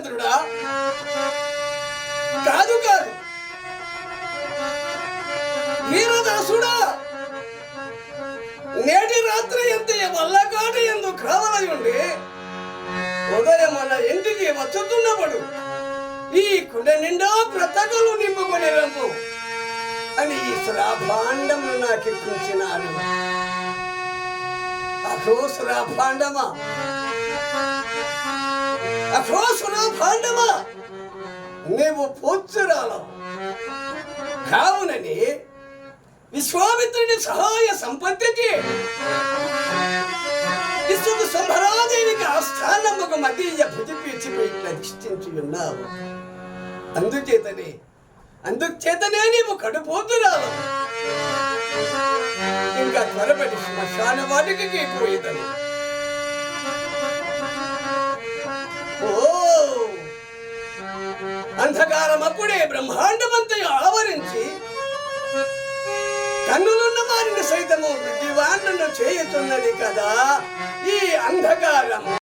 రామచంద్రుడా, కాదు కాదు వీరదాసుడా, నేటి రాత్రి ఎంత వల్లకాట ఎందు కావలయుండి ఉదయం మన ఇంటికి వచ్చుతున్నప్పుడు ఈ కుండ నిండా బ్రతకలు నింపుకొని రమ్ము అని ఈ శ్రాభాండము నాకెక్కించినాడు. అఖో శ్రాభాండమా, అఖో శ్రాభాండమా, నీవు పూజ్యురాలవు కావునని విశ్వామిత్రుని సహాయ సంపత్తికి విశ్వ సంభరాదేవికి ఆస్థానముకు మధ్య భుజిపీచిపై అధిష్ఠించి ఉన్నావు. అందుచేతనే నీవు కడుపోతురావు. ఇంకా త్వరపడి శ్మశాన వాటికి పోయేదని. ఓ అంధకారం అప్పుడే బ్రహ్మాండమంతయు ఆవరించి కన్నులున్న వారిని సైతము విద్యవాన్ను చేయుతున్నది కదా ఈ అంధకారము.